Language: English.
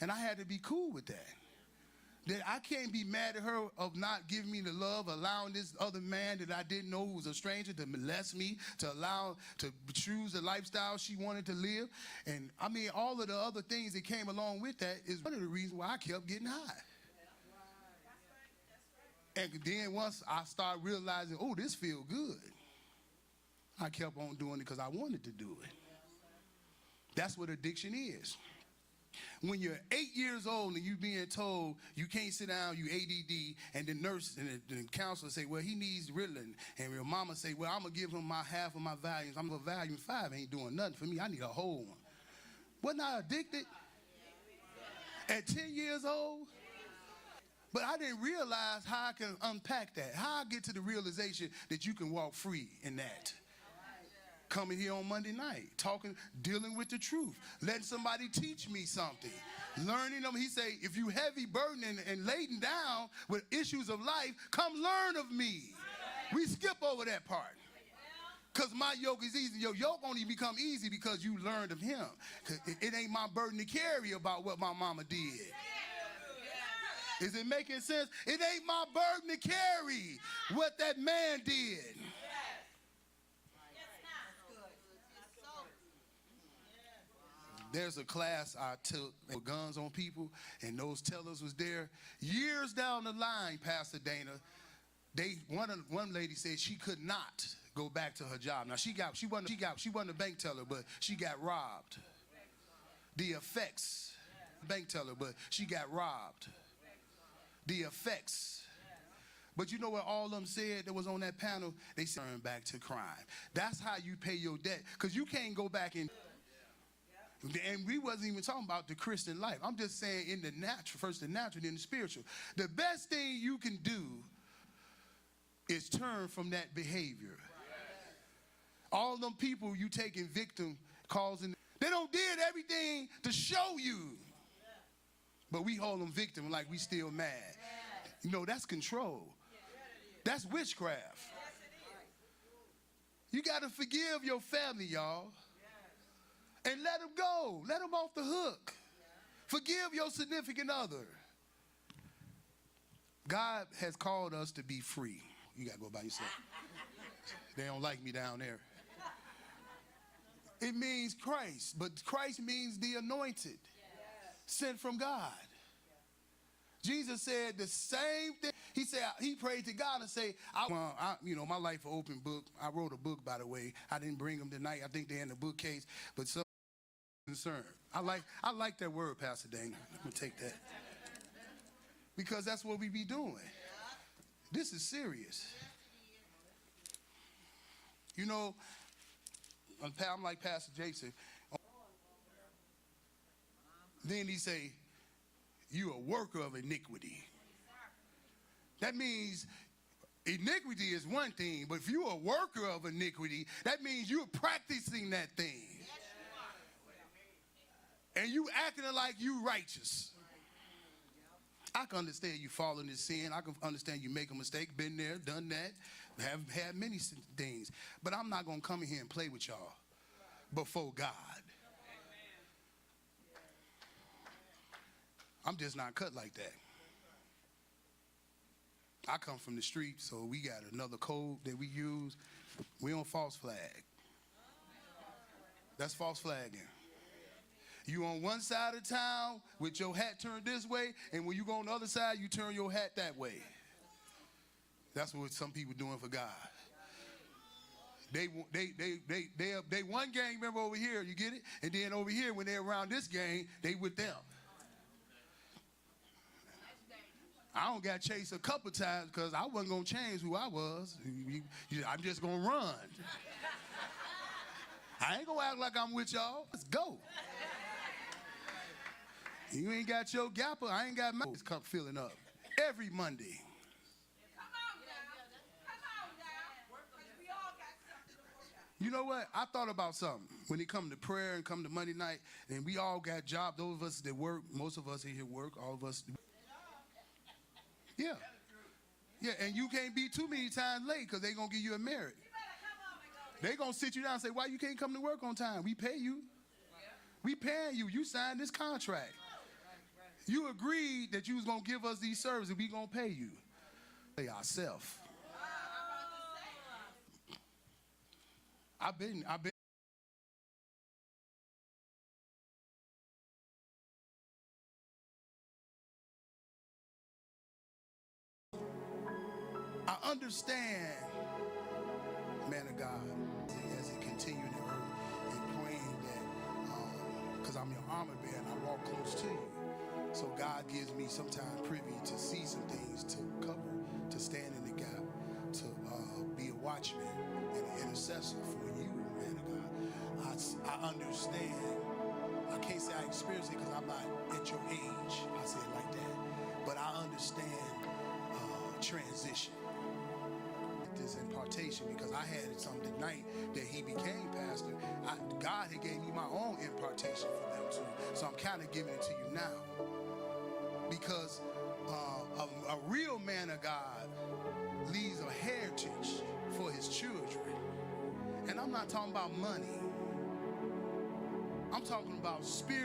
And I had to be cool with that. That I can't be mad at her of not giving me the love, allowing this other man that I didn't know who was a stranger to molest me, to choose the lifestyle she wanted to live. And I mean, all of the other things that came along with that is one of the reasons why I kept getting high. And then once I started realizing, oh, this feels good, I kept on doing it because I wanted to do it. That's what addiction is. When you're 8 years old and you being told you can't sit down, you ADD, and the nurse and the counselor say, well, he needs Ritalin, and your mama say, well, I'm going to give him my half of my Valiums. I'm a Valium 5 ain't doing nothing for me. I need a whole one. Wasn't I addicted at 10 years old? But I didn't realize how I can unpack that, how I get to the realization that you can walk free in that. Coming here on Monday night, talking, dealing with the truth, letting somebody teach me something, learning them. He say, if you heavy burden and laden down with issues of life, come learn of me. We skip over that part. Because my yoke is easy. Your yoke only become easy because you learned of him. It ain't my burden to carry about what my mama did. Is it making sense? It ain't my burden to carry what that man did. There's a class I took with guns on people, and those tellers was there. Years down the line, Pastor Dana, one lady said she could not go back to her job. Now she wasn't a bank teller, but she got robbed. The effects, bank teller, but she got robbed. The effects. But you know what all of them said that was on that panel? They said, turn back to crime. That's how you pay your debt, because you can't go back and we wasn't even talking about the Christian life. I'm just saying in the natural, first the natural, then the spiritual. The best thing you can do is turn from that behavior. All them people you taking victim causing, they don't did everything to show you. But we hold them victim like we still mad. You know, that's control. That's witchcraft. You got to forgive your family, y'all. And let them go. Let them off the hook. Forgive your significant other. God has called us to be free. You got to go by yourself. They don't like me down there. It means Christ, but Christ means the anointed, sent from God. Jesus said the same thing. He said, he prayed to God and say, my life an open book. I wrote a book, by the way. I didn't bring them tonight. I think they're in the bookcase, but some concern. I like that word, Pastor Dana. I'm gonna take that because that's what we be doing. This is serious. You know, I'm like Pastor Jason. Then he say, you a worker of iniquity. That means iniquity is one thing, but if you're a worker of iniquity, that means you're practicing that thing. And you acting like you righteous. I can understand you fall into sin. I can understand you make a mistake, been there, done that, have had many things. But I'm not going to come in here and play with y'all before God. I'm just not cut like that. I come from the street, so we got another code that we use. We don't false flag. That's false flagging. You on one side of town with your hat turned this way, and when you go on the other side, you turn your hat that way. That's what some people doing for God. They one gang member over here, you get it? And then over here, when they're around this gang, they with them. I don't got chased a couple times because I wasn't going to change who I was. I'm just going to run. I ain't going to act like I'm with y'all. Let's go. You ain't got your gapper. I ain't got mine. It's come filling up every Monday. Come on now. We all got something to work out. You know what? I thought about something. When it come to prayer and come to Monday night, and we all got jobs. Those of us that work, most of us in here work, all of us. Yeah. Yeah, and you can't be too many times late because they're going to give you a merit. They're going to sit you down and say, why you can't come to work on time? We pay you. We paying you. You signed this contract. You agreed that you was going to give us these services. We going to pay you. Pay ourselves. I've been. I understand, man of God, as it continued in earth and praying that, because I'm your armor bearer and I walk close to you. So God gives me sometimes privy to see some things, to cover, to stand in the gap, to be a watchman and an intercessor for you, man of God. I understand. I can't say I experience it because I'm not at your age. I say it like that. But I understand transition. This impartation, because I had something the night that he became pastor. God had gave me my own impartation for them too. So I'm kind of giving it to you now. Because a real man of God leaves a heritage for his children. And I'm not talking about money. I'm talking about spirit.